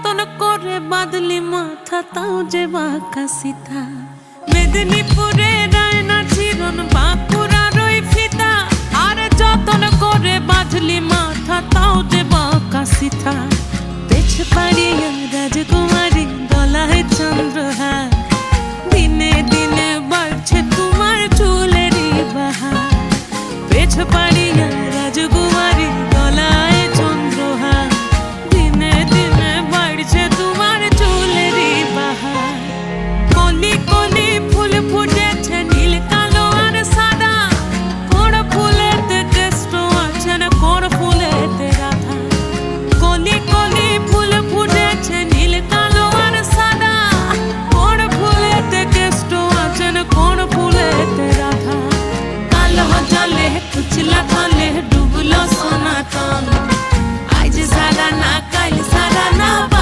যতন করে বাঁধলি মাথা তাও যে বাঁকা সিথা। মেদিনীপুরে রায়না চিরন বাঁকুড়ার ওই ফিতা, আর যতন করে বাঁধলি মাথা তাও যে বাঁকা সিথা। পেছ পাড়ি